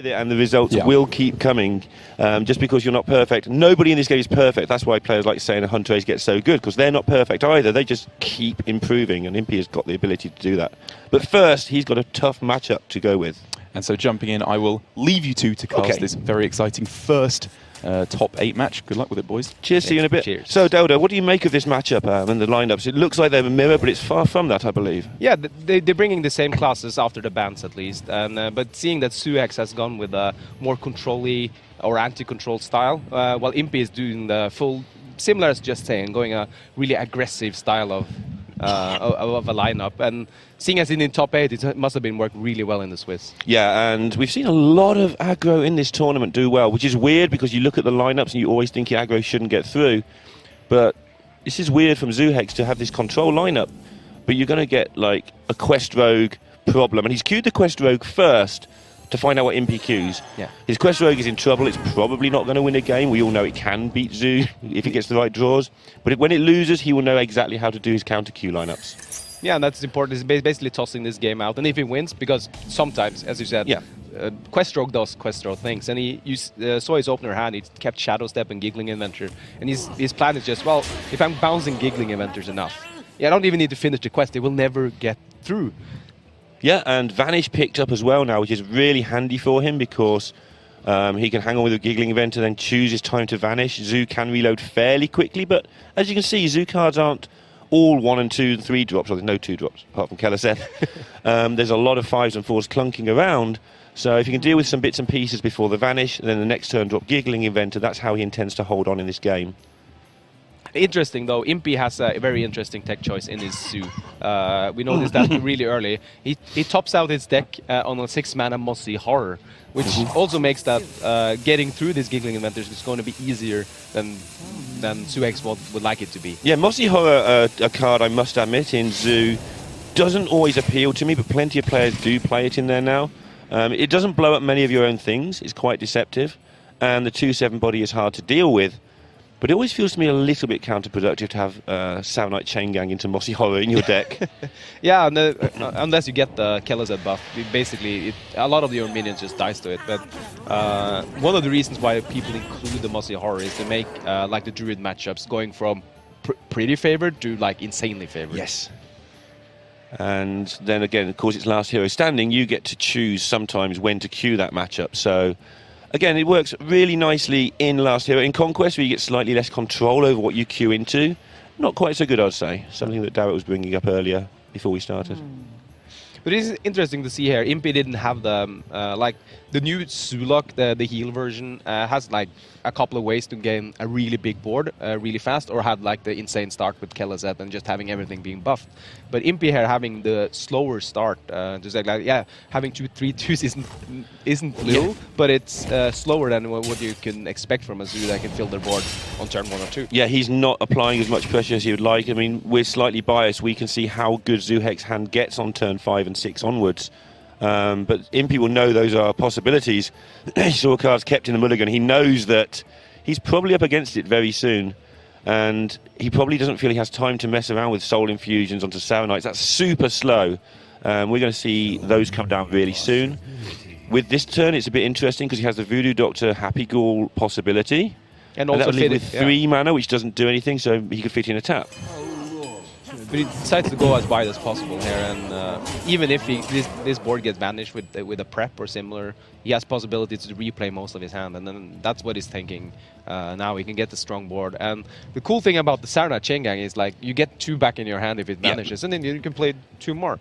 And the results will keep coming. Just because you're not perfect. Nobody in this game is perfect. That's why players like Say and Hunter get so good, because they're not perfect either. They just keep improving, and Impyyyy's got the ability to do that. But first, he's got a tough matchup to go with. And so jumping in, I will leave you two to cast this very exciting first top 8 match. Good luck with it, boys. Cheers, see you in a bit. Cheers. So, Delda, what do you make of this matchup and the lineups? It looks like they're a mirror, but it's far from that, I believe. Yeah, they're bringing the same classes after the bans, at least. And but seeing that Zuhex has gone with a more control-y or anti-control style, while Impyyyyy is doing the full, similar as just saying, going a really aggressive style of a lineup. And seeing as in top 8, it must have been worked really well in the Swiss. Yeah, and we've seen a lot of aggro in this tournament do well, which is weird because you look at the lineups and you always think your aggro shouldn't get through. But this is weird from Zuhex to have this control lineup. But you're going to get like a Quest Rogue problem. And he's queued the Quest Rogue first to find out what Impyyyyy queues. Yeah. His Quest Rogue is in trouble. It's probably not going to win a game. We all know it can beat Zoo if it gets the right draws. But when it loses, he will know exactly how to do his counter queue lineups. Yeah, and that's important. He's basically tossing this game out. And if he wins, because sometimes, as you said, Quest Rogue does Quest Rogue things. And he saw his opener hand, he kept Shadow Step and Giggling Inventor. And his plan is just, well, if I'm bouncing Giggling Inventors enough, I don't even need to finish the quest. They will never get through. Yeah, and Vanish picked up as well now, which is really handy for him because he can hang on with a Giggling Inventor, then choose his time to vanish. Zoo can reload fairly quickly, but as you can see, Zoo cards aren't all 1 and 2 and 3 drops, or there's no 2 drops, apart from Keleseth. There's a lot of 5s and 4s clunking around, so if you can deal with some bits and pieces before the vanish, and then the next turn drop Giggling Inventor, that's how he intends to hold on in this game. Interesting though, Impyyyyy has a very interesting tech choice in his Zoo. We noticed that really early. He tops out his deck on a 6-mana Mossy Horror, which also makes that getting through these Giggling Inventors is going to be easier than Zuhex would like it to be. Yeah, Mossy Horror, a card I must admit in Zoo, doesn't always appeal to me, but plenty of players do play it in there now. It doesn't blow up many of your own things, it's quite deceptive, and the 2/7 body is hard to deal with. But it always feels to me a little bit counterproductive to have Savanite Chain Gang into Mossy Horror in your deck. Yeah, and unless you get the Keleseth buff, basically a lot of your minions just dies to it. But one of the reasons why people include the Mossy Horror is to make like the Druid matchups going from pretty favored to like insanely favored. Yes. And then again, of course, it's last hero standing. You get to choose sometimes when to queue that matchup. So again, it works really nicely in Last Hero. In Conquest, where you get slightly less control over what you queue into, not quite so good, I'd say. Something that Darrett was bringing up earlier before we started. But it is interesting to see here. Impyyyyy didn't have the like the new Zulok, the heal version, has like a couple of ways to gain a really big board really fast, or had like the insane start with Keleseth and just having everything being buffed. But Impyyyyy here having the slower start, just like having 2/3/2s isn't little, but it's slower than what you can expect from a Zoo that can fill their board on turn 1 or 2. Yeah, he's not applying as much pressure as he would like. I mean, we're slightly biased. We can see how good Zuhex hand gets on turn 5 and 6 onwards. But Impyyyyy will know those are possibilities. He saw cards kept in the mulligan. He knows that he's probably up against it very soon. And he probably doesn't feel he has time to mess around with Soul Infusions onto Savanites. That's super slow. We're going to see those come down really soon. With this turn, it's a bit interesting because he has the Voodoo Doctor Happy Ghoul possibility. And also that would leave with 3 mana, which doesn't do anything, so he could fit in a tap. But he decides to go as wide as possible here, and even if this board gets vanished with a prep or similar, he has possibility to replay most of his hand, and then that's what he's thinking. Now he can get the strong board, and the cool thing about the Savanite Chain Gang is like you get 2 back in your hand if it vanishes, and then you can play 2 more.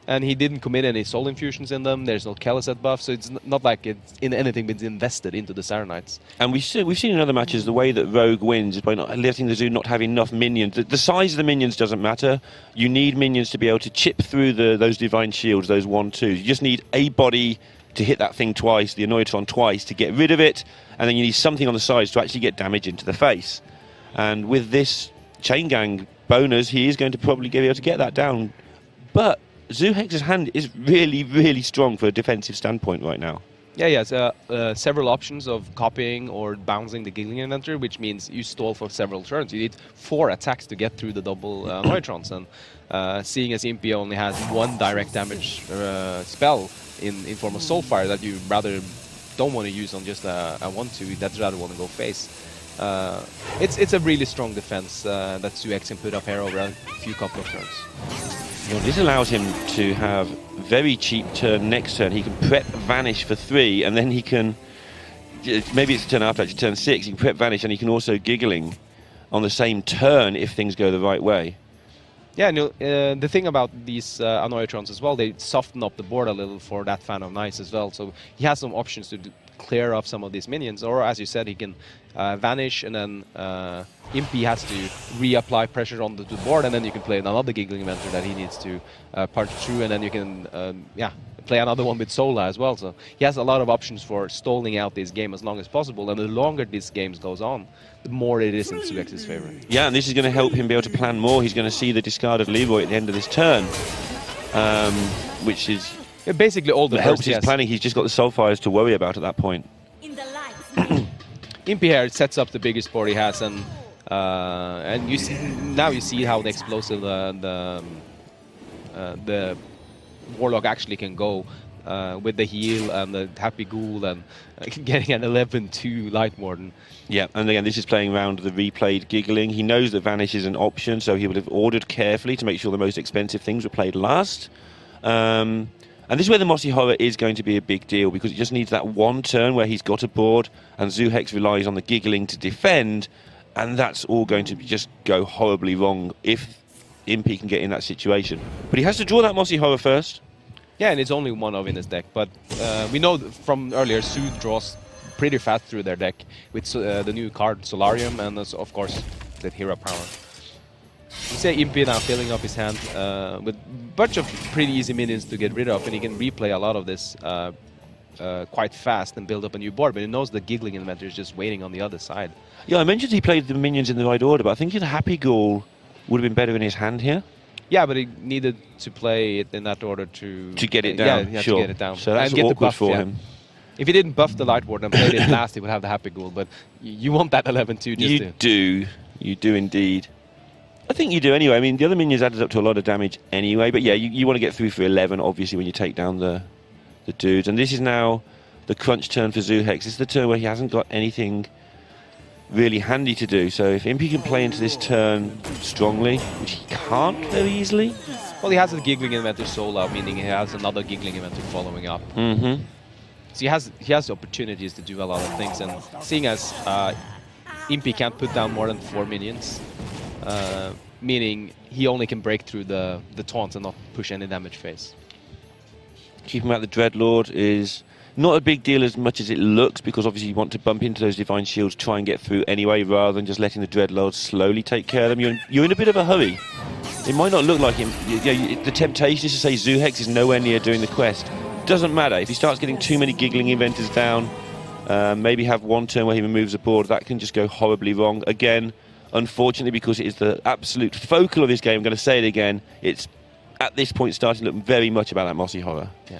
And he didn't commit any Soul Infusions in them. There's no Keleseth buff, so it's not like it's in anything been invested into the Saranites. And we've seen in other matches the way that Rogue wins is by not letting the Zoo not have enough minions. The size of the minions doesn't matter. You need minions to be able to chip through those Divine Shields, those 1/2s. You just need a body to hit that thing twice, the Annoytron twice, to get rid of it, and then you need something on the sides to actually get damage into the face. And with this Chain Gang bonus, he is going to probably be able to get that down. But Zuhex's hand is really, really strong for a defensive standpoint right now. Yeah, he has several options of copying or bouncing the Giggling Inventor, which means you stall for several turns. You need 4 attacks to get through the double Neutrons. And seeing as Impyyyyy only has 1 direct damage spell in form of Soulfire that you rather don't want to use on just a 1-2. That's rather want to go face. It's a really strong defense that Zuhex can put up here over a few couple of turns. Well, this allows him to have very cheap turn next turn. He can prep Vanish for 3, and then he can, maybe it's a turn after, actually turn 6, he can prep Vanish, and he can also Giggling on the same turn if things go the right way. Yeah, and the thing about these Annoyatrons as well, they soften up the board a little for that Fan of Nice as well. So he has some options to clear off some of these minions, or as you said, he can Vanish, and then Impyyy has to reapply pressure on the board, and then you can play another Giggling Inventor that he needs to punch through, and then you can play another one with Sola as well. So he has a lot of options for stalling out this game as long as possible, and the longer this game goes on, the more it is in Zuhex's favor. Yeah, and this is going to help him be able to plan more. He's going to see the discarded Leroy at the end of this turn, which is basically all the helps his planning. He's just got the Soulfires to worry about at that point. Impyyy here sets up the biggest board he has, and you see, now you see how the explosive the Warlock actually can go with the heal and the Happy Ghoul and getting an 11-2 Light Warden. Yeah, and again, this is playing around the replayed Giggling. He knows that Vanish is an option, so he would have ordered carefully to make sure the most expensive things were played last. And this is where the Mossy Horror is going to be a big deal, because it just needs that one turn where he's got a board, and Zuhex relies on the Giggling to defend, and that's all going to just go horribly wrong if Impyyy can get in that situation. But he has to draw that Mossy Horror first. Yeah, and it's only one of in his deck, but we know from earlier, Su draws pretty fast through their deck with the new card Solarium, and of course the Hero Power. You say Impyyy now filling up his hand with a bunch of pretty easy minions to get rid of, and he can replay a lot of this quite fast and build up a new board, but he knows the Giggling Inventor is just waiting on the other side. Yeah, I mentioned he played the minions in the right order, but I think the Happy Ghoul would have been better in his hand here. Yeah, but he needed to play it in that order to get it down. Yeah, sure. to get it down. So that's and get awkward the buff, for him. If he didn't buff the Light Ward and played it last, he would have the Happy Ghoul, but you want that 11-2 You do indeed. I think you do anyway. I mean, the other minions added up to a lot of damage anyway, but yeah, you want to get through for 11, obviously, when you take down the dudes. And this is now the crunch turn for Zuhex. This is the turn where he hasn't got anything really handy to do. So if Impyyy can play into this turn strongly, which he can't very easily. Well, he has a Giggling Inventor Sola, meaning he has another Giggling Inventor following up. Mm-hmm. So he has opportunities to do a lot of things, and seeing as Impyyy can't put down more than 4 minions, meaning he only can break through the taunts and not push any damage phase. Keeping out the Dreadlord is not a big deal as much as it looks, because obviously you want to bump into those Divine Shields, try and get through anyway, rather than just letting the Dreadlord slowly take care of them. You're in a bit of a hurry. It might not look like him. The temptation is to say Zuhex is nowhere near doing the quest. Doesn't matter. If he starts getting too many Giggling Inventors down, maybe have one turn where he removes a board, that can just go horribly wrong. Again, unfortunately, because it is the absolute focal of his game, I'm going to say it again, it's at this point starting to look very much about that Mossy Horror. Yeah.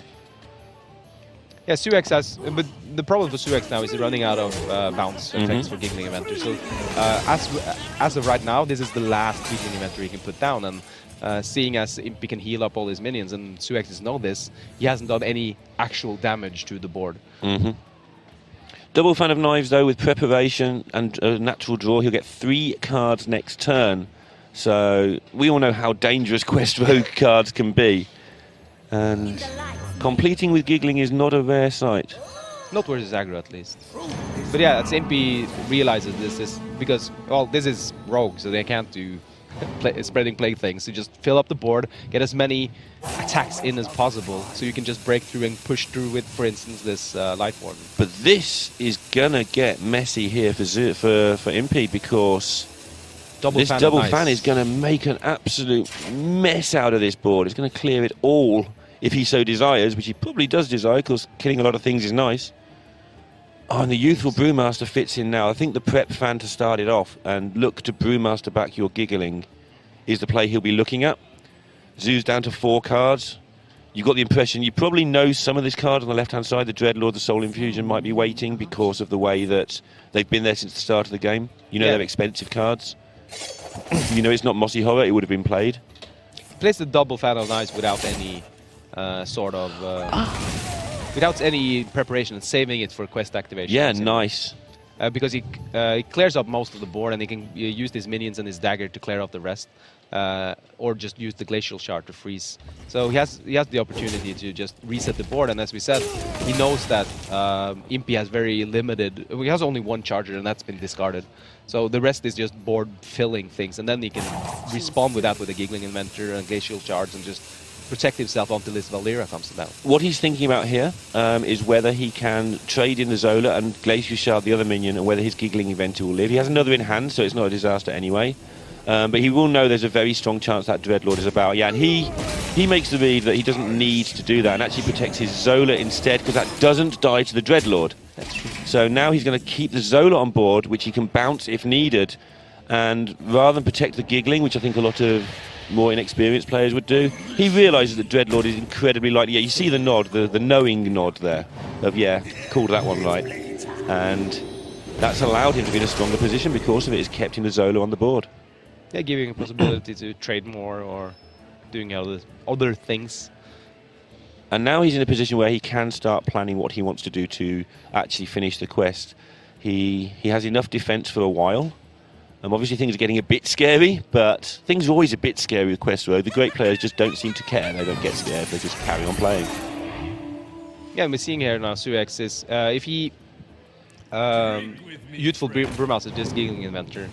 Yeah, Zuhex has, but the problem for Zuhex now is he's running out of bounce effects for Giggling Inventor. So as of right now, this is the last Giggling Inventor he can put down, and seeing as Impyyy can heal up all his minions, and Zuhex know this, he hasn't done any actual damage to the board. Mm-hmm. Double Fan of Knives, though, with preparation and a natural draw, he'll get 3 cards next turn. So we all know how dangerous Quest Rogue cards can be. And completing with Giggling is not a rare sight. Not versus aggro, at least. But yeah, Impyyy realizes this is because, well, this is Rogue, so they can't do spreading plague things. So just fill up the board, get as many attacks in as possible, so you can just break through and push through with, for instance, this Light Warden. But this is gonna get messy here for Impyyy, because this double fan is gonna make an absolute mess out of this board. It's gonna clear it all if he so desires, which he probably does desire, because killing a lot of things is nice. Oh, and the Youthful Brewmaster fits in now. I think the prep fan to start it off and look to Brewmaster back your Giggling is the play he'll be looking at. Zoo's down to 4 cards. You got the impression, you probably know some of this card on the left-hand side. The Dreadlord, the Soul Infusion might be waiting because of the way that they've been there since the start of the game. You know they're expensive cards. You know it's not Mossy Horror, it would have been played. Plays the double Fan of Knives without any sort of without any preparation and saving it for quest activation. Yeah, nice. Because he clears up most of the board, and he can use his minions and his dagger to clear up the rest, or just use the glacial shard to freeze. So he has the opportunity to just reset the board, and as we said, he knows that Impyyy has very limited. He has only one charger, and that's been discarded. So the rest is just board filling things, and then he can respond with that with a Giggling Inventor and glacial shards and just protect himself until this Valera comes down. What he's thinking about here is whether he can trade in the Zola and Glacial Shard the other minion, and whether his Giggling Inventor will live. He has another in hand, so it's not a disaster anyway. But he will know there's a very strong chance that Dreadlord is about. Yeah, and he makes the read that he doesn't need to do that and actually protects his Zola instead, because that doesn't die to the Dreadlord. That's true. So now he's going to keep the Zola on board, which he can bounce if needed. And rather than protect the Giggling, which I think a lot of more inexperienced players would do, he realises that Dreadlord is incredibly likely. Yeah, you see the nod, the knowing nod there of, yeah, called that one right. And that's allowed him to be in a stronger position because of it. It's kept him the Zola on the board. Yeah, giving a possibility to trade more or doing other things. And now he's in a position where he can start planning what he wants to do to actually finish the quest. He has enough defense for a while. Obviously things are getting a bit scary, but things are always a bit scary with Quest Road. The great players just don't seem to care. They don't get scared. They just carry on playing. Yeah, and we're seeing here now Zuhex is, if he Youthful Brewmaster, this Giggling Inventor,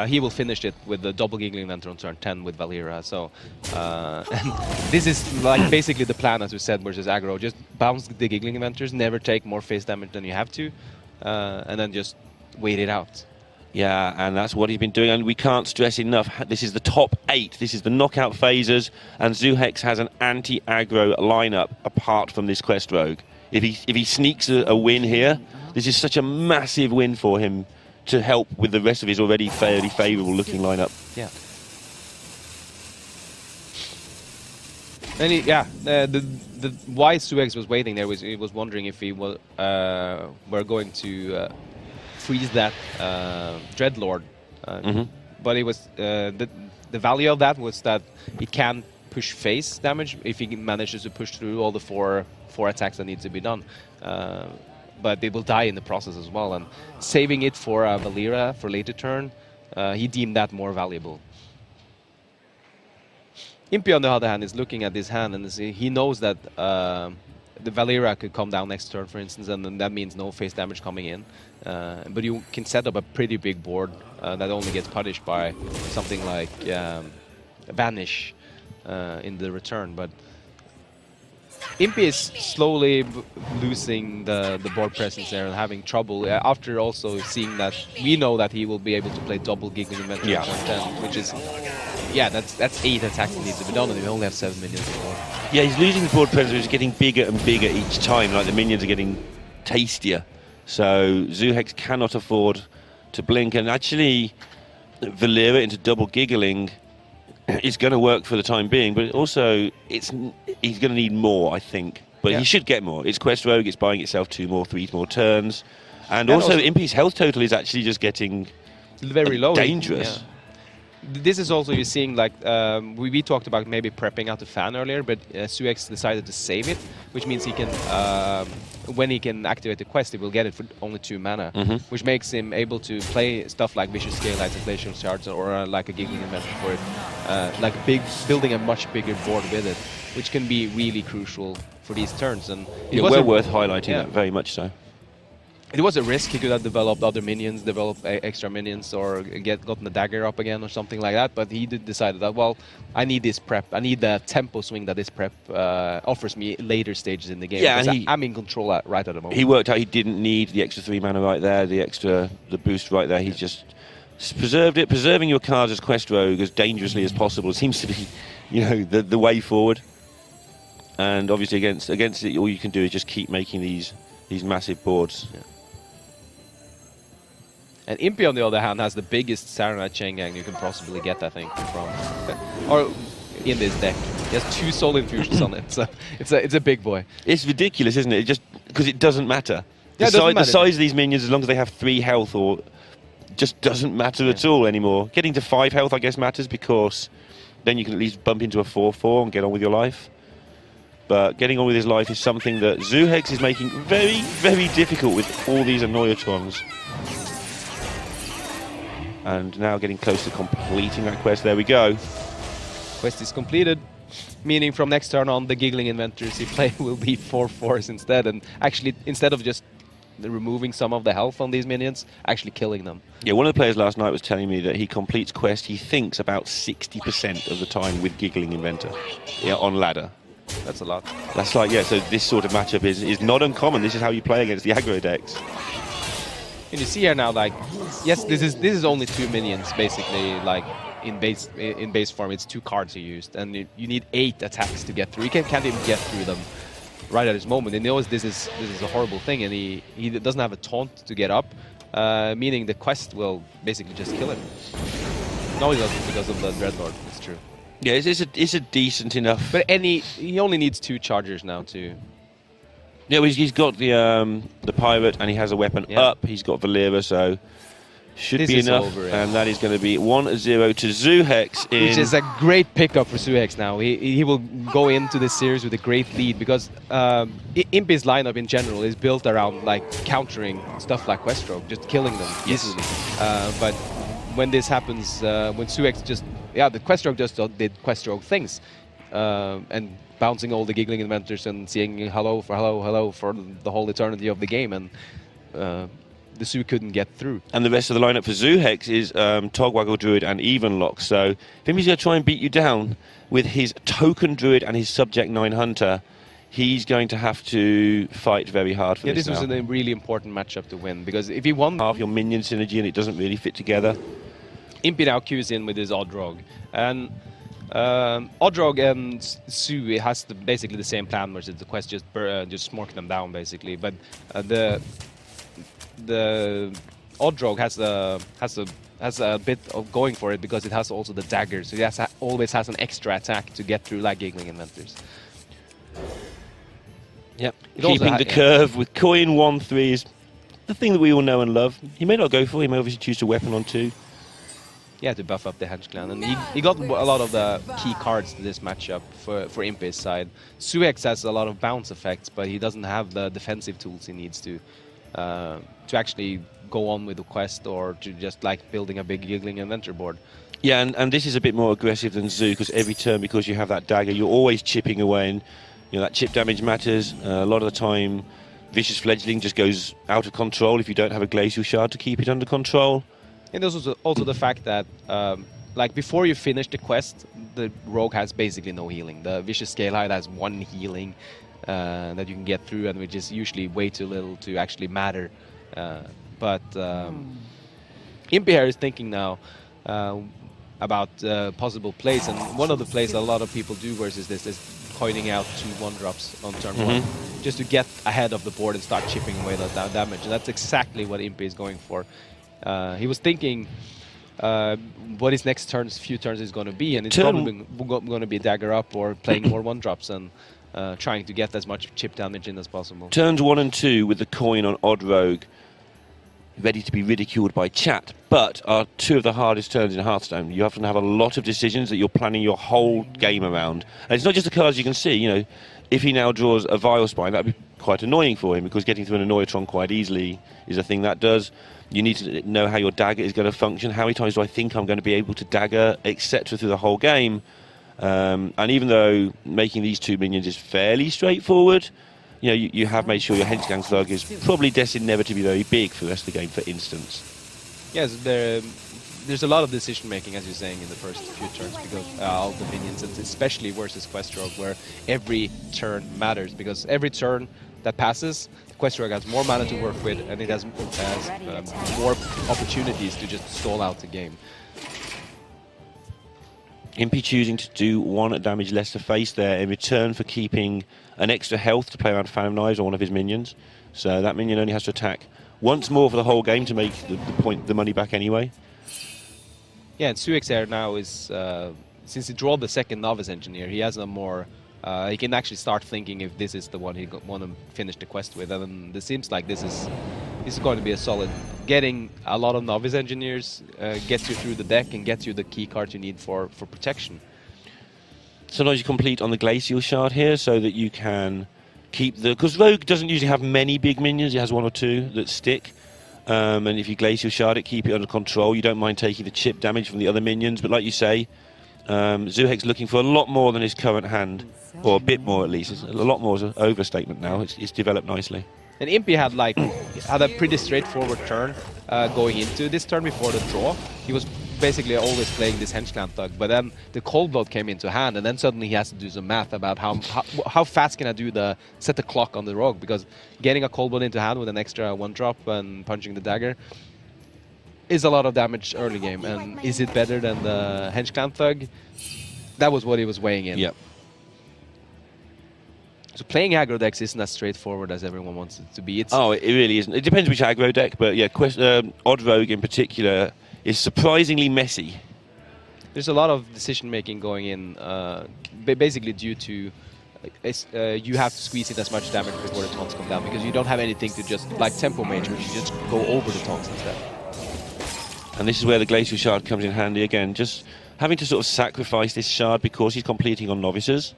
he will finish it with the double Giggling Inventor on turn 10 with Valera. So and this is like basically the plan, as we said, versus aggro. Just bounce the Giggling Inventors, never take more face damage than you have to, and then just wait it out. Yeah, and that's what he's been doing, and we can't stress enough, this is the top 8, this is the knockout phases, and Zuhex has an anti-aggro lineup apart from this Quest Rogue. If he sneaks a win here, this is such a massive win for him to help with the rest of his already fairly favourable looking lineup. Yeah. And the why Zuhex was waiting there was he was wondering if he were going to freeze that Dreadlord, but it was the value of that was that it can push face damage if he manages to push through all the four attacks that need to be done. But it will die in the process as well. And saving it for Valera for later turn, he deemed that more valuable. Impyyy, on the other hand, is looking at this hand and he knows that the Valera could come down next turn, for instance, and then that means no face damage coming in. But you can set up a pretty big board that only gets punished by something like Vanish in the return. But Impyyy is slowly losing the board presence there and having trouble after also seeing that we know that he will be able to play double Giggling Inventor on turn 10, which is, yeah, that's 8 attacks that need to be done, and we only have 7 minions on board. Yeah, he's losing the board presence, which is getting bigger and bigger each time, like the minions are getting tastier. So Zuhex cannot afford to blink, and actually Valera into double Giggling is going to work for the time being, but also he's going to need more, I think. But he should get more. It's Quest Rogue, it's buying itself 2 more, 3 more turns. And also Imppyy's health total is actually just getting very low. Dangerous. Yeah. This is also, you're seeing, like, we talked about maybe prepping out the fan earlier, but Zuhex decided to save it, which means he can, when he can activate the quest, he will get it for only 2 mana, which makes him able to play stuff like Vicious Scale-Lights and Glacial Shards, or like a Giggling Inventor for it, like building a much bigger board with it, which can be really crucial for these turns. And it was worth highlighting that, very much so. It was a risk. He could have developed other minions, developed extra minions, or gotten the dagger up again or something like that. But he decided that, well, I need this prep. I need the tempo swing that this prep offers me later stages in the game. Yeah, and I'm in control right at the moment. He worked out he didn't need the extra 3 mana right there, the boost right there. He's just preserved it. Preserving your cards as Quest Rogue as dangerously as possible seems to be, the way forward. And obviously against it, all you can do is just keep making these massive boards. Yeah. And Impyyy, on the other hand, has the biggest Saranite Chain Gang you can possibly get, I think, from or in this deck. He has 2 Soul Infusions on it, so it's a big boy. It's ridiculous, isn't it? Just because it doesn't matter. Yeah, the size of these minions, as long as they have 3 health, or just doesn't matter at all anymore. Getting to 5 health, I guess, matters because then you can at least bump into a 4/4 and get on with your life. but getting on with his life is something that Zuhex is making very, very difficult with all these Annoyatrons. And now getting close to completing that quest. There we go. Quest is completed, meaning from next turn on, the Giggling Inventors he play will be 4/4s instead, and actually, instead of just removing some of the health on these minions, actually killing them. Yeah, one of the players last night was telling me that he completes quest, he thinks, about 60% of the time with Giggling Inventor, yeah, on ladder. That's a lot. That's like, yeah, so this sort of matchup is not uncommon. This is how you play against the aggro decks. And you see here now, like, yes, this is only 2 minions, basically, like, in base form, it's 2 cards you used, and you need 8 attacks to get through. You can't even get through them right at this moment. And he knows this is a horrible thing, and he doesn't have a taunt to get up, meaning the quest will basically just kill him. No, he doesn't because of the Dreadlord. It's true. Yeah, it's a decent enough. But he only needs 2 chargers now to. Yeah, well, he's got the pirate, and he has a weapon up. He's got Valera, so should this be enough. Over, yeah. And that is going to be 1-0 to Zuhex. Which is a great pickup for Zuhex now. He will go into this series with a great lead because Impyyyy's lineup in general is built around like countering stuff like Questrogue, just killing them easily. But when this happens, when Zuhex the Questrogue just did Questrogue things, and bouncing all the Giggling Inventors and saying hello for the whole eternity of the game, and the Zoo couldn't get through. And the rest of the lineup for Zuhex is Togwaggle Druid and Evenlock. So if he's going to try and beat you down with his Token Druid and his Subject 9 Hunter, he's going to have to fight very hard for this. This was a really important matchup to win, because if he won half your minion synergy and it doesn't really fit together. Impyyy now queues in with his Odrog, and Odrog and Zoo has basically the same plan, where the quest just smork them down basically. But the Odrog has a bit of going for it because it has also the dagger, so it always has an extra attack to get through like Giggling Inventors. Yep, keeping the curve with coin 1-3 is the thing that we all know and love. He may not go for it, he may obviously choose to weapon on 2. Yeah, to buff up the Hench Clan, and he got a lot of the key cards to this matchup for Impyy's side. Zuhex has a lot of bounce effects, but he doesn't have the defensive tools he needs to actually go on with the quest, or to just like building a big Giggling Inventor board. Yeah, and this is a bit more aggressive than Zoo, because every turn, because you have that dagger, you're always chipping away, and that chip damage matters. A lot of the time, Vicious Fledgling just goes out of control if you don't have a Glacial Shard to keep it under control. And there's also the fact that, like, before you finish the quest, the Rogue has basically no healing. The Vicious Scalehide has 1 healing that you can get through, and which is usually way too little to actually matter. But Impyyy is thinking now about possible plays, and one of the plays that a lot of people do versus this is coining out 2 1-drops on turn 1, just to get ahead of the board and start chipping away that damage. And that's exactly what Impyyy is going for. He was thinking what his next few turns is going to be, and it's probably going to be dagger up or playing more 1-drops and trying to get as much chip damage in as possible. Turns 1 and 2 with the coin on Odd Rogue, ready to be ridiculed by chat, but are 2 of the hardest turns in Hearthstone. You have to have a lot of decisions that you're planning your whole game around. And it's not just the cards you can see. If he now draws a Vile Spine, that would be quite annoying for him, because getting through an Annoyatron quite easily is a thing that does. You need to know how your dagger is going to function. How many times do I think I'm going to be able to dagger, etc., through the whole game? And even though making these 2 minions is fairly straightforward, you have made sure your Henchgang Slug is probably destined never to be very big for the rest of the game, for instance. Yes, there's a lot of decision making, as you're saying, in the first few turns because of the minions, and especially versus Questrogue, where every turn matters, because every turn that passes, Questrogue has more mana to work with, and it has more opportunities to just stall out the game. Impyyy choosing to do 1 damage less to face there in return for keeping an extra health to play around Phantom Knives on one of his minions. So that minion only has to attack once more for the whole game to make the money back anyway. Yeah, and Zuhex here now is, since he drew the second Novice Engineer, he has a more, he can actually start thinking if this is the one he want to finish the quest with, and it seems like this is going to be a solid. Getting a lot of Novice Engineers gets you through the deck and gets you the key cards you need for protection. sometimes you complete on the Glacial Shard here so that you can keep the... Because Rogue doesn't usually have many big minions, it has 1 or 2 that stick. And if you Glacial Shard it, keep it under control. You don't mind taking the chip damage from the other minions, but like you say, Zuhex looking for a lot more than his current hand, or a bit more at least. It's a lot more is an overstatement now. It's developed nicely. And Impy had a pretty straightforward turn going into this turn before the draw. He was basically always playing this Henchland Thug, but then the Cold Blood came into hand, and then suddenly he has to do some math about how fast can I do set the clock on the Rogue, because getting a Cold Blood into hand with an extra 1-drop and punching the dagger is a lot of damage early game. And is it better than the Henchland Thug? That was what he was weighing in. Yep. So playing aggro decks isn't as straightforward as everyone wants it to be. It really isn't. It depends which aggro deck, but yeah, Odd Rogue in particular is surprisingly messy. There's a lot of decision making going in, basically due to you have to squeeze in as much damage before the taunts come down, because you don't have anything to just, like Tempo Mage, which you just go over the taunts instead. And this is where the Glacial Shard comes in handy again, just having to sort of sacrifice this shard because he's completing on novices.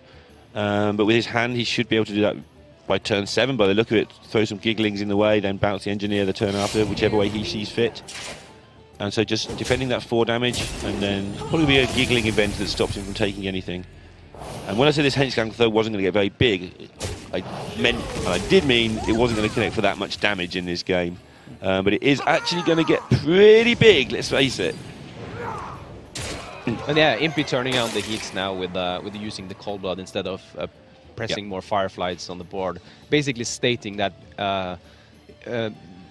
But with his hand, he should be able to do that by turn 7, by the look of it. Throw some Gigglings in the way, then bounce the Engineer the turn after, whichever way he sees fit. And so just defending that 4 damage, and then probably be a Giggling event that stops him from taking anything. And when I said this Henchland Thug wasn't going to get very big, I did mean it wasn't going to connect for that much damage in this game. But it is actually going to get pretty big, let's face it. And yeah, Impy turning on the heats now with using the Cold Blood instead of pressing more Fireflies on the board. Basically stating that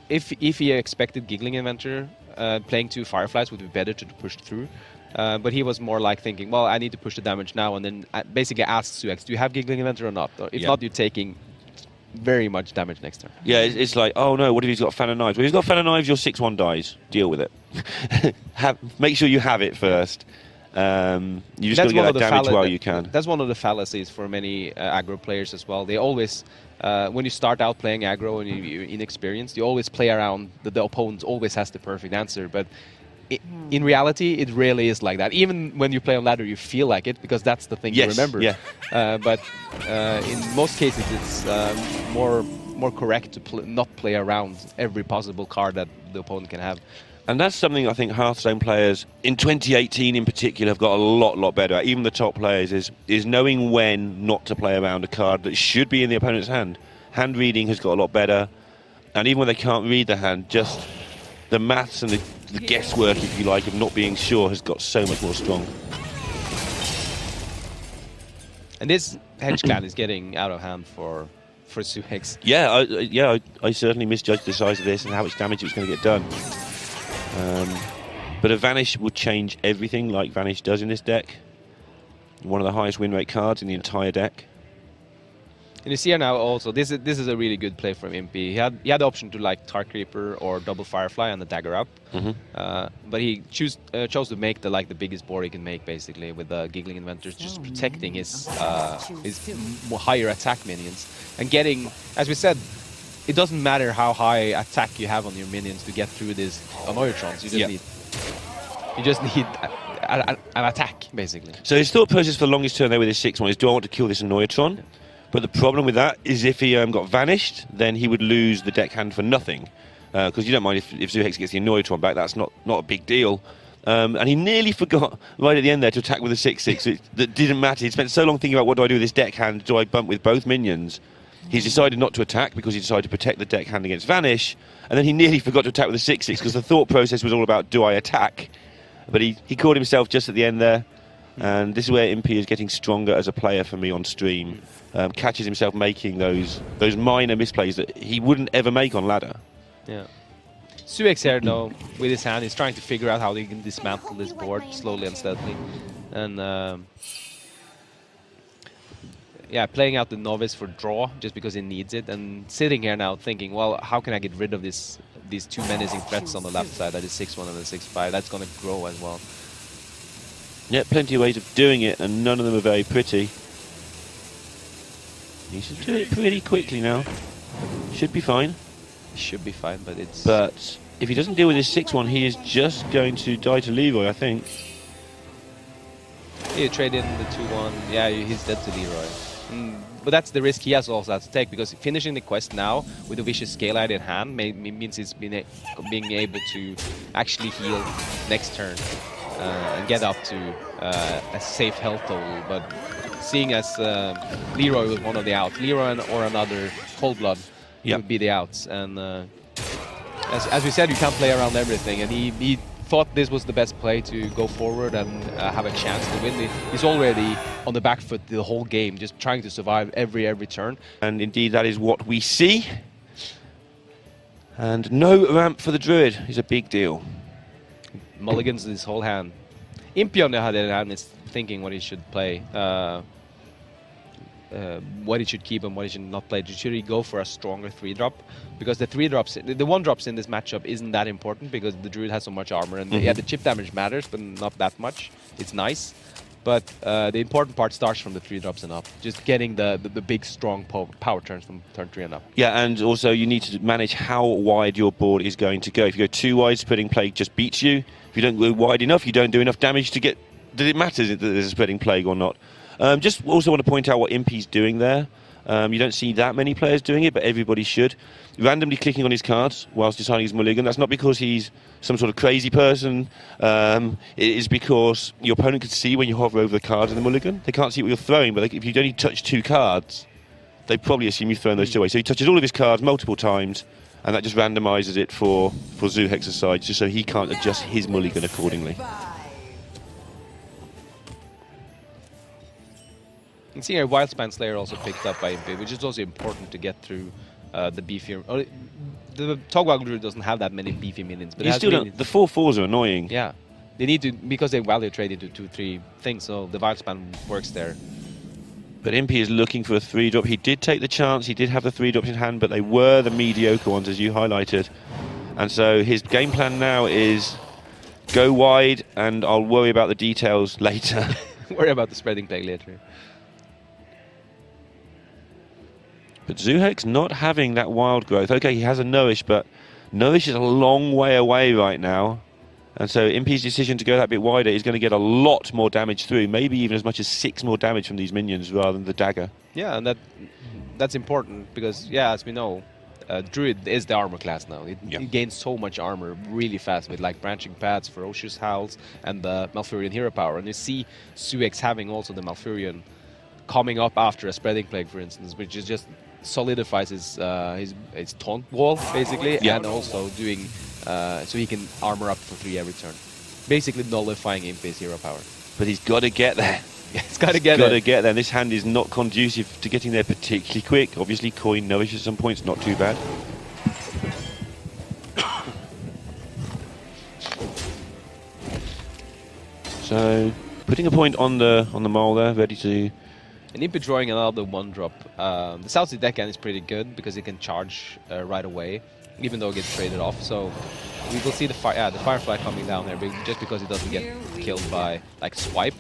if he expected Giggling Inventor, playing 2 Fireflies would be better to push through. But he was more like thinking, well, I need to push the damage now, and then basically asks Zuhex, do you have Giggling Inventor or not? Or if not, you're taking very much damage next turn. Yeah, it's like, oh no, what if he's got Fan of Knives? Well, if he's got Fan of Knives, your 6-1 dies. Deal with it. Make sure you have it first. You just got to get that damage while you can. That's one of the fallacies for many aggro players as well. They always, when you start out playing aggro and you're inexperienced, you always play around the opponent always has the perfect answer. But in reality, it rarely is like that. Even when you play on ladder, you feel like it, because that's the thing you remember. Yeah. But in most cases, it's more correct to not play around every possible card that the opponent can have. And that's something I think Hearthstone players, in 2018 in particular, have got a lot better at. Even the top players is knowing when not to play around a card that should be in the opponent's hand. Hand reading has got a lot better. And even when they can't read the hand, just the maths and the guesswork, if you like, of not being sure has got so much more strong. And this Henchland is getting out of hand for Zuhex. Yeah, I certainly misjudged the size of this and how much damage it was going to get done. But a Vanish would change everything, like Vanish does in this deck. One of the highest win rate cards in the entire deck. And you see here now also, this is a really good play from Impy. He had the option to like Tar Creeper or double Firefly and the dagger up, but he chose to make the biggest board he can make, basically, with the Giggling Inventors, just protecting his more higher attack minions and getting, as we said, it doesn't matter how high attack you have on your minions to get through these Annoyatrons. You just need an attack, basically. So his thought process for the longest turn there with his 6-1 is, do I want to kill this Annoyatron? But the problem with that is if he got vanished, then he would lose the deck hand for nothing. Because you don't mind if Zuhex gets the Annoyatron back, that's not a big deal. And he nearly forgot right at the end there to attack with a 6-6. That didn't matter. He spent so long thinking about, what do I do with this deck hand? Do I bump with both minions? He's decided not to attack because he decided to protect the deck hand against Vanish, and then he nearly forgot to attack with a 6-6 because the thought process was all about, do I attack? But he caught himself just at the end there, and this is where Impy is getting stronger as a player for me on stream. Catches himself making those minor misplays that he wouldn't ever make on ladder. Yeah. Zuhex here, though, with his hand, he's trying to figure out how he can dismantle this board slowly and steadily. And yeah, playing out the Novice for draw just because he needs it, and sitting here now thinking, well, how can I get rid of these 2 menacing threats on the left side, that is 6-1 and the 6-5, that's going to grow as well. Yeah, plenty of ways of doing it, and none of them are very pretty. He should do it pretty quickly now. Should be fine. Should be fine, but it's... But if he doesn't deal with his 6-1, he is just going to die to Leroy, I think. You trade in the 2-1. Yeah, he's dead to Leroy. But that's the risk he has also has to take, because finishing the quest now with a Vicious Scale Eye in hand means he's being able to actually heal next turn and get up to a safe health total. But seeing as Leroy was one of the outs, Leroy or another Cold Blood would be the outs. And as we said, you can't play around everything, and he thought this was the best play to go forward and have a chance to win. He's already on the back foot the whole game, just trying to survive every turn. And indeed, that is what we see. And no ramp for the Druid is a big deal. Mulligans this whole hand. Impyyyyy on the other hand is thinking what he should play. What he should keep and what he should not play. Should he go for a stronger 3-drop? Because the 3-drops, the 1-drops in this matchup isn't that important because the Druid has so much armor. And yeah, the chip damage matters, but not that much. It's nice. But the important part starts from the 3-drops and up. Just getting the big, strong power turns from turn 3 and up. Yeah, and also you need to manage how wide your board is going to go. If you go too wide, Spreading Plague just beats you. If you don't go wide enough, you don't do enough damage to get... Does it matter that there's a Spreading Plague or not? Just also want to point out what Impyyyy's doing there. You don't see that many players doing it, but everybody should. Randomly clicking on his cards whilst deciding his mulligan. That's not because he's some sort of crazy person. It is because your opponent can see when you hover over the cards in the mulligan. They can't see what you're throwing, but if you only touch 2 cards, they probably assume you've thrown those 2 away. So he touches all of his cards multiple times, and that just randomizes it for Zuhex's side, just so he can't adjust his mulligan accordingly. You can see here Wildspan Slayer also picked up by Impyyyyy, which is also important to get through the beefier. The Togwaggle Druid doesn't have that many beefy minions, but you still don't, the 4/4s are annoying. Yeah, they need to, because they value trade into 2-3 things, so the Wildspan works there. But Impyyyyy is looking for a 3-drop. He did take the chance, he did have the 3-drops in hand, but they were the mediocre ones, as you highlighted. And so his game plan now is go wide, and I'll worry about the details later. Worry about the Spreading Plague later. But Zuhex not having that wild growth. Okay, he has a Nourish, but Nourish is a long way away right now. And so Impyyyy's decision to go that bit wider is going to get a lot more damage through, maybe even as much as 6 more damage from these minions rather than the dagger. Yeah, and that's important because, yeah, as we know, Druid is the armor class now. It gains so much armor really fast with like Branching Paths, Ferocious Howls, and the Malfurion Hero Power. And you see Zuhex having also the Malfurion coming up after a Spreading Plague, for instance, which is just solidifies his taunt wall, basically, and also doing so he can armor up for 3 every turn. Basically nullifying Impyyyy's hero power. But he's got to get there. He's got to get there. Got to get there. This hand is not conducive to getting there particularly quick. Obviously, coin Nourish at some points, not too bad. So, putting a point on the mole there, ready to... And Impyyyyy drawing another 1-drop. The South Sea deckhand is pretty good because it can charge right away, even though it gets traded off. So we will see the Firefly coming down there, just because it doesn't get killed by like swipe.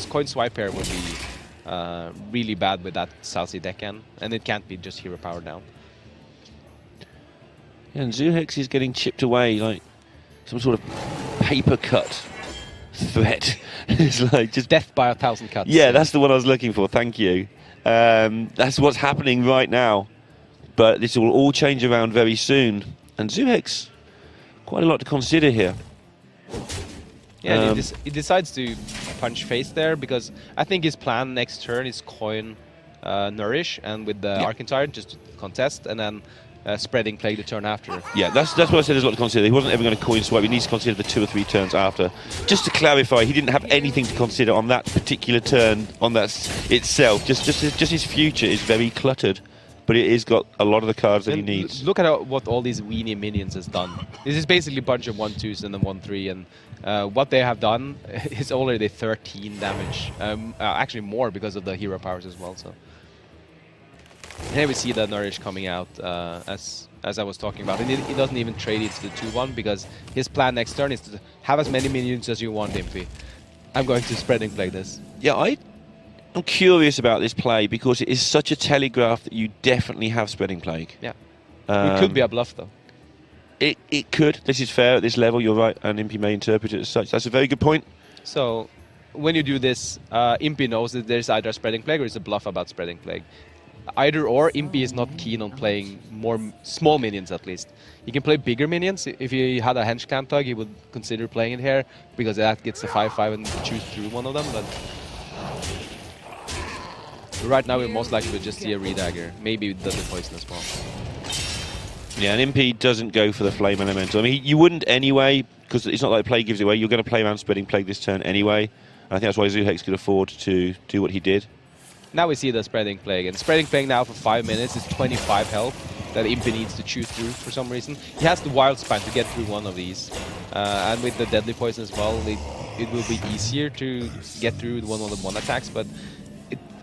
Coin swipe here would be really bad with that South Sea deckhand, and it can't be just hero power down. Yeah, and Zuhex is getting chipped away like some sort of paper cut threat. It's like just death by 1,000 cuts. Yeah, that's the one I was looking for. Thank you. That's what's happening right now. But this will all change around very soon. And Zuhex, quite a lot to consider here. Yeah, he decides to punch face there because I think his plan next turn is coin Nourish, and with the Arcantire just contest, and then Spreading Plague the turn after. Yeah, that's what I said there's a lot to consider. He wasn't ever going to coin swipe. He needs to consider the 2 or 3 turns after. Just to clarify, he didn't have anything to consider on that particular turn, on that itself. Just his future is very cluttered, but it has got a lot of the cards that he needs. Look at what all these weenie minions has done. This is basically a bunch of 1/2s and then 1/3, and what they have done is already 13 damage. Actually more because of the hero powers as well. So. Here we see the Nourish coming out, as I was talking about. And he doesn't even trade it to the 2-1 because his plan next turn is to have as many minions as you want, Impyyyyy. I'm going to Spreading Plague this. Yeah, I'm curious about this play because it is such a telegraph that you definitely have Spreading Plague. Yeah. It could be a bluff, though. It could. This is fair at this level, you're right, and Impyyy may interpret it as such. That's a very good point. So, when you do this, Impyyy knows that there's either a spreading plague or it's a bluff about spreading plague. Either or, Impyyy is not keen on playing more small minions at least. He can play bigger minions. If he had a hench clan tug, he would consider playing it here because that gets a 5/5 and choose through one of them. But right now, we most likely would just see a redagger, maybe with double poison as well. Yeah, and Impyyy doesn't go for the flame elemental. I mean, you wouldn't anyway, because it's not like plague gives it away. You're going to play around spreading plague this turn anyway. And I think that's why Zuhex could afford to do what he did. Now we see the spreading plague, and spreading plague now for 5 minutes is 25 health that Impyyy needs to chew through for some reason. He has the wild span to get through one of these, and with the deadly poison as well, it will be easier to get through one of the one attacks. But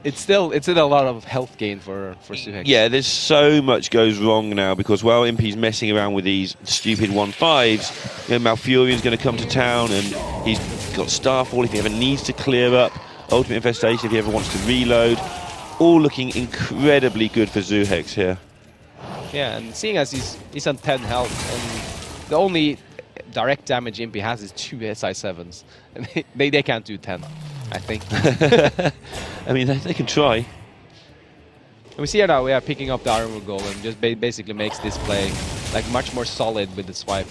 it's still a lot of health gain for Zuhex. Yeah, there's so much goes wrong now because while Impy's messing around with these stupid 1/5s, you know, Malfurion's going to come to town and he's got Starfall if he ever needs to clear up, Ultimate Infestation if he ever wants to reload. All looking incredibly good for Zuhex here. Yeah, and seeing as he's on 10 health, and the only direct damage Impyyy has is 2 SI7s, and they can't do 10. I think. I mean, they can try. And we see here now we are picking up the Armor Golem, just basically makes this play like much more solid with the swipe.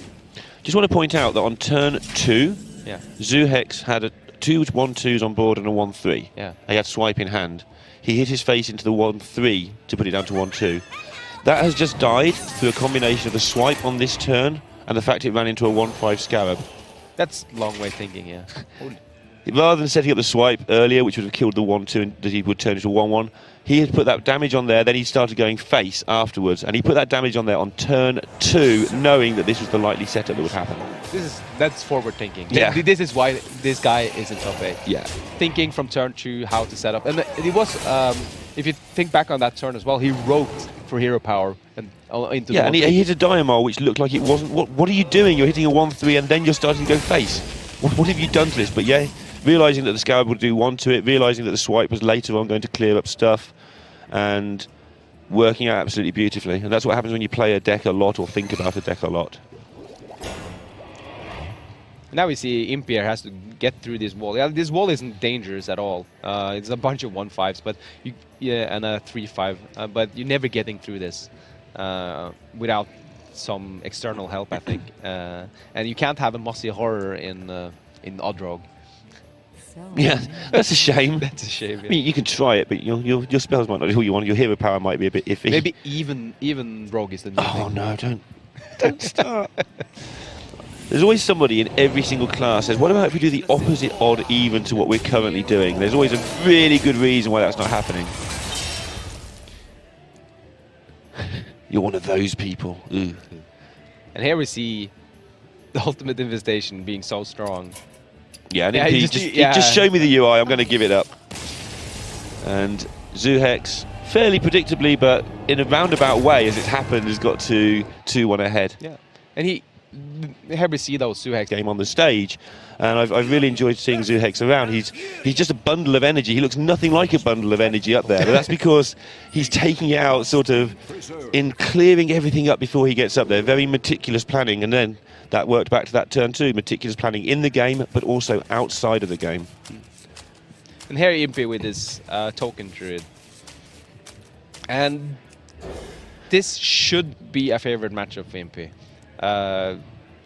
Just want to point out that on turn 2, yeah, Zuhex had 2 1/2s on board and a 1/3. Yeah. He had swipe in hand. He hit his face into the 1/3 to put it down to 1/2. That has just died through a combination of the swipe on this turn and the fact it ran into a 1/5 Scarab. That's long way thinking, yeah. Rather than setting up the swipe earlier, which would have killed the 1/2 and that he would turn into a 1/1, he had put that damage on there, then he started going face afterwards, and he put that damage on there on turn 2, knowing that this was the likely setup that would happen. That's forward thinking. Yeah. This is why this guy is in top 8. Yeah. Thinking from turn 2 how to set up. And it was, if you think back on that turn as well, he wrote for hero power and into yeah, and he hit a Diamar which looked like it wasn't. What are you doing? You're hitting a 1/3 and then you're starting to go face. What have you done to this? But yeah, realising that the Scarab would do 1 to it, realising that the swipe was later on going to clear up stuff, and working out absolutely beautifully. And that's what happens when you play a deck a lot or think about a deck a lot. Now we see Impyyy has to get through this wall. Yeah, this wall isn't dangerous at all. It's a bunch of 1/5s, but and a 3/5. But you're never getting through this without some external help, I think. And you can't have a Mossy Horror in Odrog. Yeah, that's a shame. That's a shame. Yeah. I mean, you can try it, but your spells might not do what you want. Your hero power might be a bit iffy. Maybe even Rogue is the new thing. Oh no, don't start. There's always somebody in every single class says, what about if we do the opposite odd even to what we're currently doing? There's always a really good reason why that's not happening. You're one of those people. Ooh. And here we see the Ultimate Infestation being so strong. Yeah, and just show me the UI, I'm going to give it up. And Zuhex, fairly predictably, but in a roundabout way, as it's happened, has got to 2-1 ahead. Yeah, and here we see those Zuhex game on the stage, and I've really enjoyed seeing Zuhex around. He's just a bundle of energy. He looks nothing like a bundle of energy up there, but that's because he's taking it out sort of in clearing everything up before he gets up there. Very meticulous planning, and then that worked back to that turn 2. Meticulous planning in the game, but also outside of the game. And here Impyyy with his token druid. And this should be a favorite matchup for Impyyy.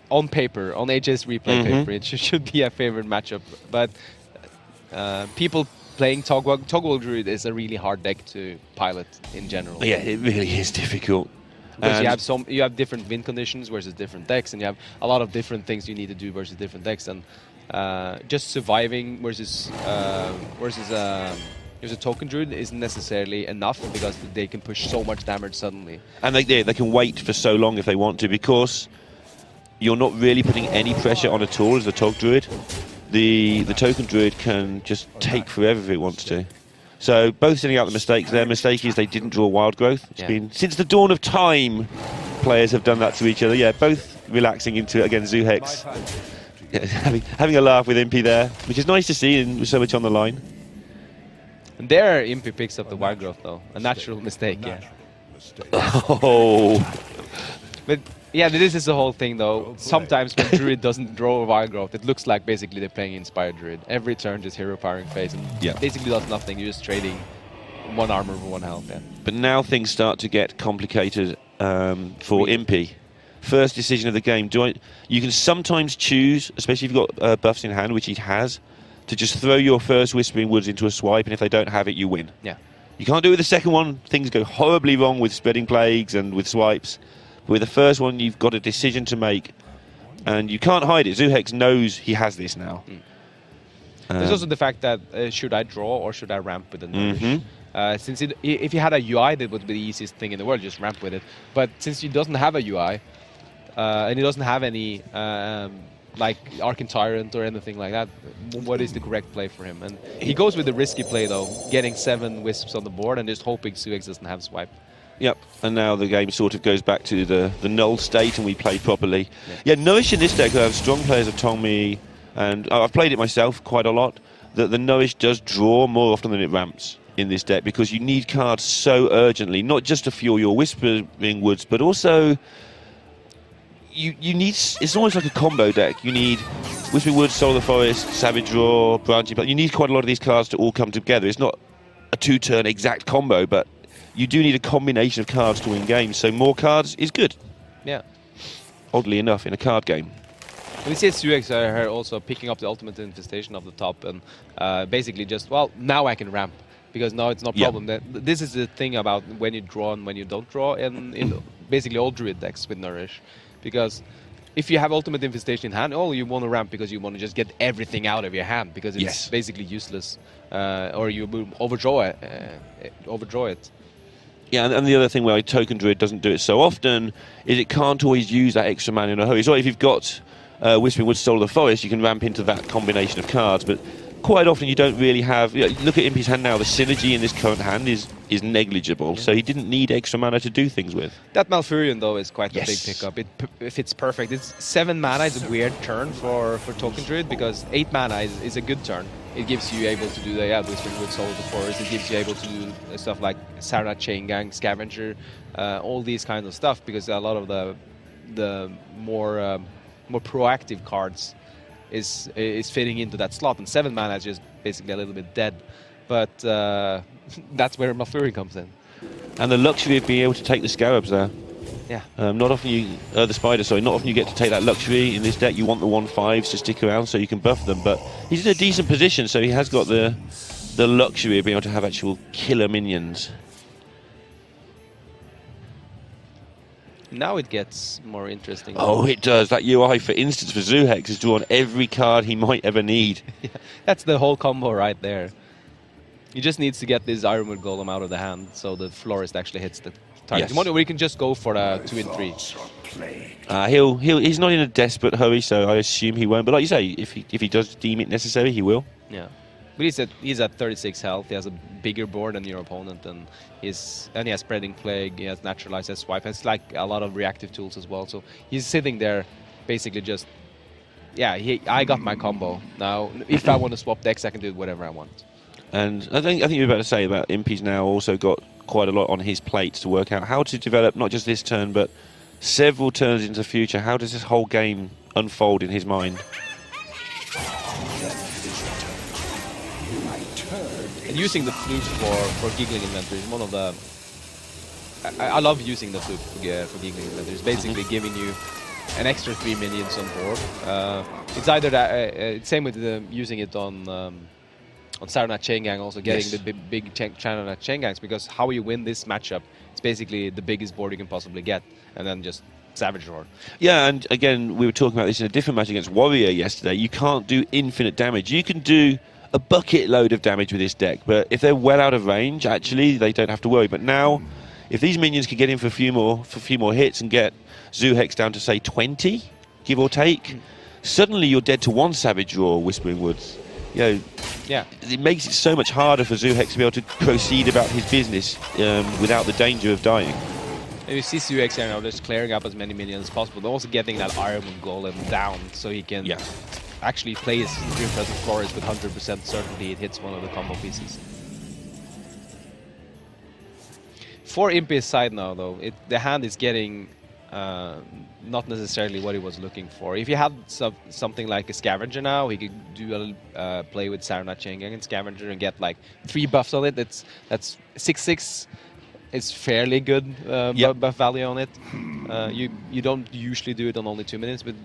On paper, on HS replay paper, it should be a favorite matchup. But people playing Togwell Druid is a really hard deck to pilot in general. Yeah, it really is difficult. Because you have different win conditions versus different decks, and you have a lot of different things you need to do versus different decks, and just surviving versus a token druid isn't necessarily enough because they can push so much damage suddenly. And they can wait for so long if they want to, because you're not really putting any pressure on at all as the Tog Druid. The token druid can just take forever if it wants to. So both sending out the mistakes. Their mistake is they didn't draw wild growth. It's been since the dawn of time, players have done that to each other. Yeah, both relaxing into it. Again, Zuhex having a laugh with Impyyy there, which is nice to see and with so much on the line. And there Impyyy picks up the wild growth though. A natural mistake, yeah. Oh. But Yeah, this is the whole thing, though. Sometimes when Druid doesn't draw a Wild Growth, it looks like basically they're playing Inspired Druid. Every turn, just hero powering phase, and basically does nothing. You're just trading 1 armor for 1 health. Yeah. But now things start to get complicated for Impy. First decision of the game. You can sometimes choose, especially if you've got buffs in hand, which he has, to just throw your first Whispering Woods into a swipe, and if they don't have it, you win. Yeah. You can't do it with the second one. Things go horribly wrong with Spreading Plagues and with swipes. But with the first one, you've got a decision to make, and you can't hide it. Zuhex knows he has this now. There's also the fact that should I draw or should I ramp with the Nourish? Since if he had a UI, that would be the easiest thing in the world, just ramp with it. But since he doesn't have a UI, and he doesn't have any like Arcane Tyrant or anything like that, what is the correct play for him? And he goes with the risky play, though, getting 7 Wisps on the board and just hoping Zuhex doesn't have swipe. Yep, and now the game sort of goes back to the null state and we play properly. Yeah, Nourish in this deck, strong players have told me, and I've played it myself quite a lot, that the Nourish does draw more often than it ramps in this deck because you need cards so urgently, not just to fuel your Whispering Woods, but also you need, it's almost like a combo deck. You need Whispering Woods, Soul of the Forest, Savage Roar, Branching, but you need quite a lot of these cards to all come together. It's not a 2-turn exact combo, but you do need a combination of cards to win games, so more cards is good. Yeah. Oddly enough, in a card game. We see Zuhex here also picking up the Ultimate Infestation off the top and basically just, well, now I can ramp. Because now it's no problem. This is the thing about when you draw and when you don't draw in basically all Druid decks with Nourish. Because if you have Ultimate Infestation in hand, you want to ramp because you want to just get everything out of your hand because it's basically useless. Or you will overdraw it. Yeah, and the other thing where Token Druid doesn't do it so often is it can't always use that extra mana in a hurry. So if you've got Whispering Woods, Soul of the Forest, you can ramp into that combination of cards, but quite often you don't really have... look at Impy's hand now, the synergy in this current hand is negligible, so he didn't need extra mana to do things with. That Malfurion, though, is quite a big pickup. It fits perfect. It's 7 mana is a weird turn for Token Druid, because 8 mana is a good turn. It gives you able to do the Whispering Woods, Soul of the Forest. It gives you able to do stuff like Sarnath Chain Gang, Scavenger, all these kinds of stuff, because a lot of the more proactive cards is fitting into that slot, and 7 mana is just basically a little bit dead. But that's where Malfurion comes in. And the luxury of being able to take the Scarabs there. Yeah. Not often you... the Spider, sorry. Not often you get to take that luxury in this deck. You want the 1/5s to stick around so you can buff them, but he's in a decent position, so he has got the luxury of being able to have actual killer minions. Now it gets more interesting. Oh, it does. That UI, for instance, for Zuhex has drawn every card he might ever need. Yeah, that's the whole combo right there. He just needs to get this Ironwood Golem out of the hand so the Florist actually hits the target. Yes. We can just go for the 2 and 3. He's not in a desperate hurry, so I assume he won't. But like you say, if he does deem it necessary, he will. Yeah. But he's at 36 health. He has a bigger board than your opponent, and he has Spreading Plague. He has Naturalize, he has Swipe. It's like a lot of reactive tools as well. So he's sitting there, basically just, I got my combo. Now, if I want to swap decks, I can do whatever I want. And I think you were about to say about Impy's now also got quite a lot on his plate to work out how to develop not just this turn, but several turns into the future. How does this whole game unfold in his mind? And using the flute for Giggling Inventory is one of the... I love using the flute for Giggling Inventory. It's basically giving you an extra 3 minions on board. It's either that... same with using it on Sarnath Chain Gang, also getting the big Sarnath Chain Gangs, because how you win this matchup, it's basically the biggest board you can possibly get, and then just Savage Roar. Yeah, and again, we were talking about this in a different match against Warrior yesterday. You can't do infinite damage. You can do a bucket load of damage with this deck, but if they're well out of range, actually, they don't have to worry. But now, if these minions can get in for a few more hits and get Zuhex down to, say, 20, give or take, suddenly you're dead to 1 Savage Roar, Whispering Woods. It makes it so much harder for Zuhex to be able to proceed about his business without the danger of dying. And you see Zuhex here now just clearing up as many minions as possible, but also getting that Ironwood Golem down so he can actually play his Dream Present Forest with 100% certainty it hits one of the combo pieces. For Impy's side now, though, the hand is getting not necessarily what he was looking for. If he had something like a Scavenger now, he could do a play with Sarna Chengang and Scavenger and get like 3 buffs on it. That's 6/6. It's fairly good buff value on it. You don't usually do it on only 2 minutes, but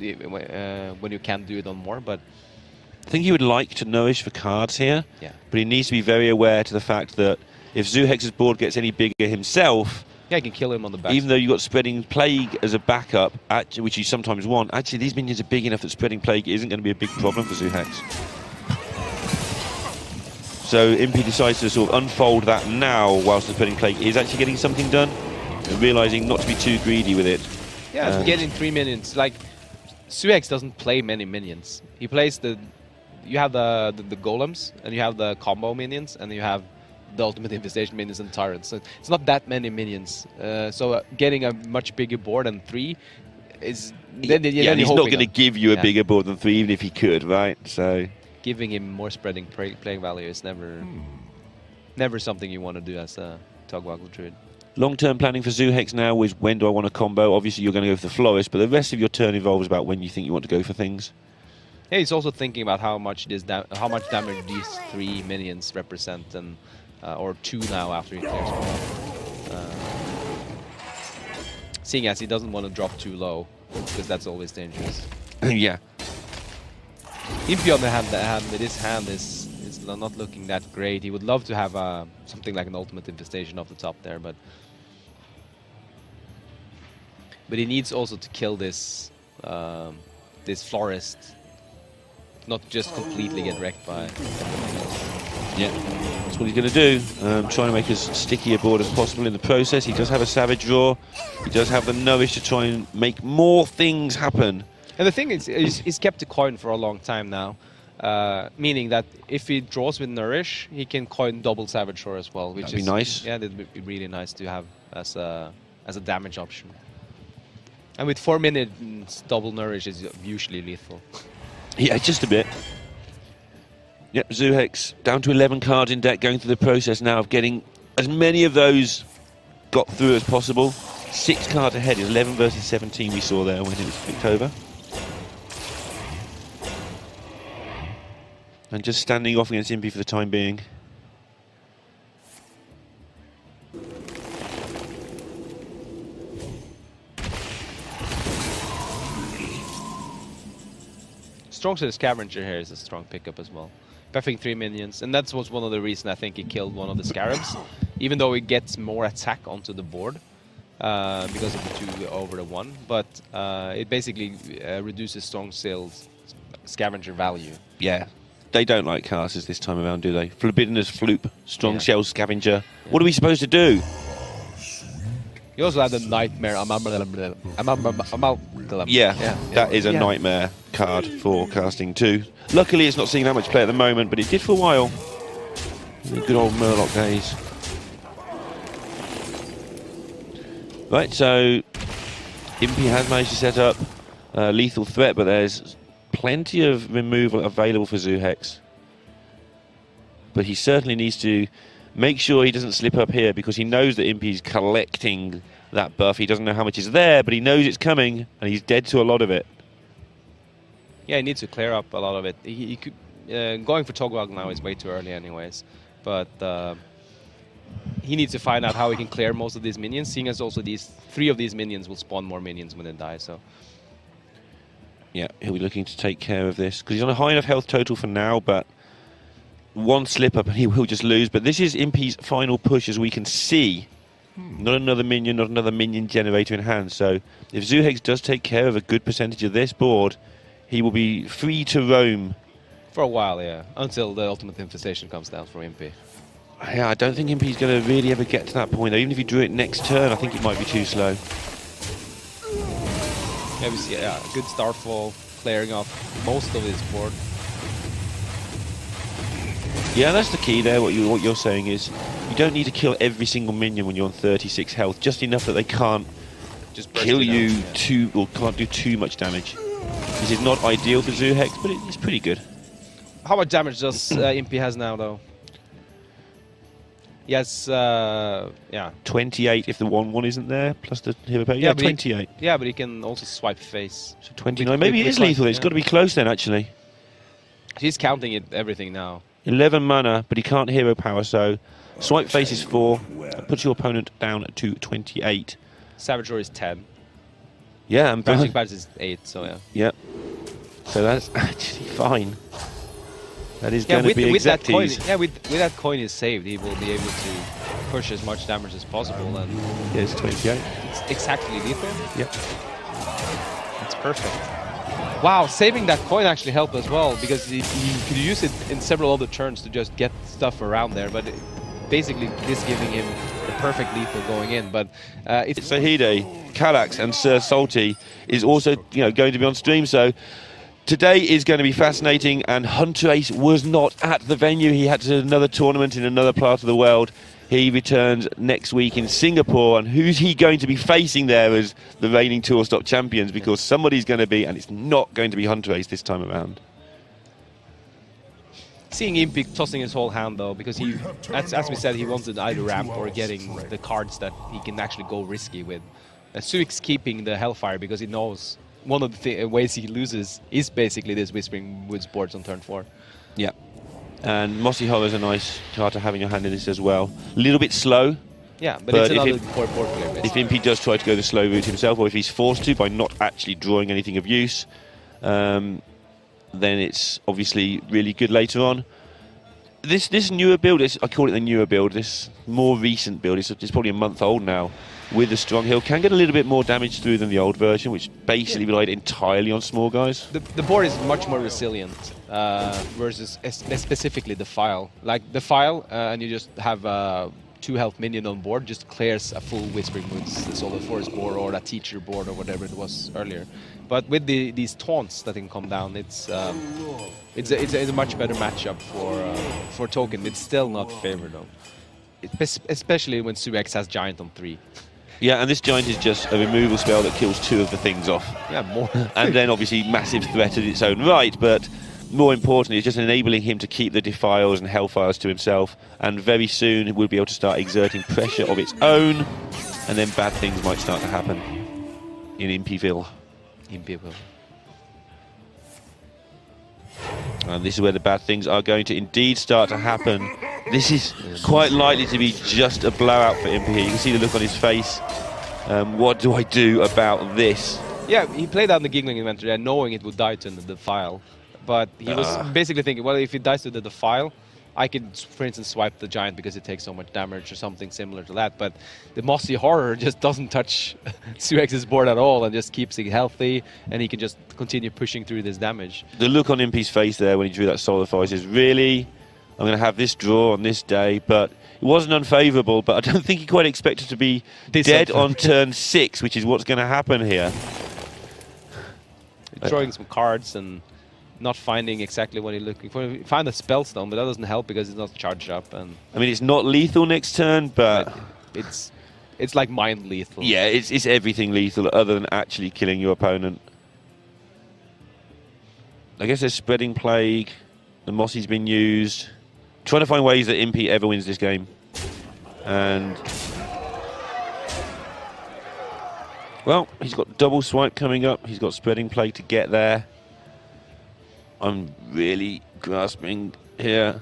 when you can do it on more. But I think he would like to nourish for cards here, yeah. But he needs to be very aware to the fact that if Zuhex's board gets any bigger himself, yeah, you can kill him on the back. even though you've got Spreading Plague as a backup, which you sometimes want, actually these minions are big enough that Spreading Plague isn't going to be a big problem for Zuhex. So Impy decides to sort of unfold that now whilst the Spreading Plague is actually getting something done, and realising not to be too greedy with it. Yeah, getting 3 minions. Like, Zuhex doesn't play many minions. He plays you have the golems, and you have the combo minions, and you have the ultimate infestation minions and tyrants. So it's not that many minions. So getting a much bigger board than 3 is... Then he's not going to give you a bigger board than 3, even if he could, right? So giving him more Spreading Plague value is never something you want to do as a Togwaggle Druid. Long-term planning for Zuhex now is when do I want to combo? Obviously you're going to go for the Florist, but the rest of your turn involves about when you think you want to go for things. Yeah, he's also thinking about how much damage these 3 minions represent, and or 2 now after he clears one. Seeing as he doesn't want to drop too low, because that's always dangerous. Yeah. Impyyyyy on the hand with his hand is not looking that great. He would love to have something like an ultimate infestation off the top there, but he needs also to kill this this Florist, not just completely get wrecked by everything else. Yeah, that's what he's going to do. Trying to make as sticky a board as possible in the process. He does have a Savage draw. He does have the Nourish to try and make more things happen. And the thing is, he's kept the coin for a long time now, meaning that if he draws with Nourish, he can coin double Savage Roar as well, which That'd be nice. Yeah, that'd be really nice to have as a damage option. And with 4 minutes, double Nourish is usually lethal. Yeah, just a bit. Yep, Zuhex down to 11 cards in deck, going through the process now of getting as many of those got through as possible. 6 cards ahead, 11 versus 17 we saw there when it was flicked over. And just standing off against Impy for the time being. Strong to the Scavenger here is a strong pickup as well. Buffing 3 minions, and that was one of the reasons I think he killed one of the Scarabs, even though he gets more attack onto the board because of the 2 over the 1, but it basically reduces Strong Sill's Scavenger value. Yeah, they don't like casters this time around, do they? Forbidden Floop, Strong Yeah. Shell Scavenger. Yeah. What are we supposed to do? You also had the Nightmare Yeah, that is a nightmare card for casting too. Luckily, it's not seeing that much play at the moment, but it did for a while. The good old Murloc days. Right, so Impy has managed to set up lethal threat, but there's plenty of removal available for Zuhex. But he certainly needs to make sure he doesn't slip up here, because he knows that Impy's collecting that buff. He doesn't know how much is there, but he knows it's coming, and he's dead to a lot of it. Yeah, he needs to clear up a lot of it. He could going for Togwaggle now is way too early anyways, but he needs to find out how he can clear most of these minions, seeing as also these 3 of these minions will spawn more minions when they die, so... Yeah, he'll be looking to take care of this, because he's on a high enough health total for now, but one slip up and he will just lose. But this is Impy's final push, as we can see. Not another minion generator in hand. So if Zuhex does take care of a good percentage of this board, he will be free to roam. For a while, yeah. Until the ultimate infestation comes down for Impy. Yeah, I don't think Impy's going to really ever get to that point, though. Even if you drew it next turn, I think it might be too slow. Yeah, we see a good Starfall clearing off most of his board. Yeah, that's the key there. What you're saying is you don't need to kill every single minion when you're on 36 health, just enough that they can't Just kill you or can't do too much damage. This is not ideal for Zuhex, but it's pretty good. How much damage does Impy has now, though? Yes, yeah. 28 if the 1/1 isn't there, plus the hero power. Yeah, 28. Yeah, but he can also swipe face. So 29. Maybe it is lethal. It's got to be close then, actually. He's counting everything now. 11 mana, but he can't hero power, so swipe face is 4. That puts your opponent down to 28. Savage Roar is 10. Yeah, and Branching Patch is 8, so yeah. Yep. So that's actually fine. That is going to be with that coin. exacties. Yeah, with that coin is saved, he will be able to push as much damage as possible, and Yeah, it's 28. it's exactly lethal. Yep. It's perfect. Wow, saving that coin actually helped as well, because you could use it in several other turns to just get stuff around there, but basically this giving him the perfect lethal going in. But it's Fahide, Kallax and Sir Salty is also going to be on stream, so today is going to be fascinating, and Hunter Ace was not at the venue. He had to do another tournament in another part of the world. He returns next week in Singapore, and who's he going to be facing there as the reigning Tour Stop champions? Because somebody's going to be, and it's not going to be Hunter Ace this time around. seeing Impyyyyy tossing his whole hand though, because he, as we said, he wanted either ramp or getting the cards that he can actually go risky with. Zuhex keeping the Hellfire because he knows one of the ways he loses is basically this Whispering Woods boards on turn 4. Yeah. And Mossy Horror's a nice card to have in your hand in this as well. A little bit slow. Yeah, but it's another board player. If Impyyyyy does try to go the slow route himself, or if he's forced to by not actually drawing anything of use, then it's obviously really good later on. This newer build, I call it the newer build, this more recent build, it's probably a month old now, with the Strong Hill, can get a little bit more damage through than the old version, which basically relied entirely on small guys. The board is much more resilient versus specifically the File. Like the File, and you just have 2 health minion on board, just clears a full Whispering Woods, the Solid Forest board or a Teacher board or whatever it was earlier. But with these taunts that can come down, it's a much better matchup for Token. It's still not favored though, especially when Zuhex has Giant on 3. Yeah, and this Giant is just a removal spell that kills 2 of the things off. Yeah, more. And then obviously massive threat in its own right, but more importantly, it's just enabling him to keep the Defiles and Hellfires to himself, and very soon we'll be able to start exerting pressure of its own, and then bad things might start to happen in Impyyyyville. And this is where the bad things are going to indeed start to happen. This is quite likely to be just a blowout for Impyyyyy. You can see the look on his face. What do I do about this? Yeah, he played out the Giggling Inventory knowing it would die to the Defile. But he was basically thinking, well, if it dies to the Defile, I could, for instance, swipe the Giant because it takes so much damage or something similar to that. But the Mossy Horror just doesn't touch Zuhex's board at all and just keeps it healthy, and he can just continue pushing through this damage. The look on Impyy's face there when he drew that Solar Force is really, I'm going to have this draw on this day, but it wasn't unfavourable, but I don't think he quite expected to be dead on turn 6, which is what's going to happen here. Drawing some cards and not finding exactly what he's looking for. He found a Spellstone, but that doesn't help because it's not charged up. And I mean, it's not lethal next turn, but it's like mind lethal. Yeah, it's everything lethal other than actually killing your opponent. I guess there's Spreading Plague. The Mossy's been used. Trying to find ways that Impyyy ever wins this game. And well, he's got double swipe coming up. He's got Spreading Plague to get there. I'm really grasping here.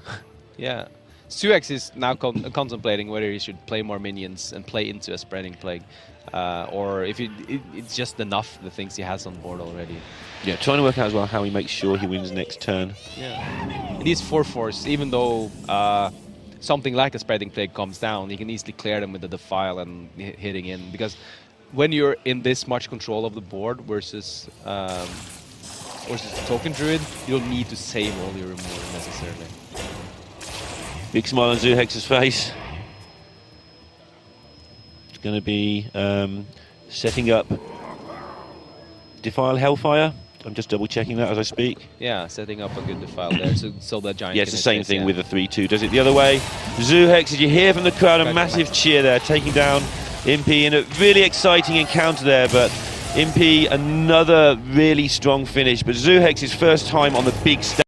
Yeah. Zuhex is now contemplating whether he should play more minions and play into a Spreading Plague, or if it's just enough the things he has on board already. Yeah, trying to work out as well how he makes sure he wins next turn. Yeah. These 4/4s, even though something like a Spreading Plague comes down, he can easily clear them with the Defile and hitting in, because when you're in this much control of the board versus the Token Druid, you don't need to save all your removal necessarily. Big smile on Zuhex's face. It's going to be setting up Defile Hellfire. I'm just double checking that as I speak. Yeah, setting up a good Defile there so that Giant. Yeah, it's the same thing with the 3/2. Does it the other way? Zuhex, as you hear from the crowd, a massive cheer there, taking down Impyyy in a really exciting encounter there, but Impyyy, another really strong finish. But Zuhex's first time on the big stage.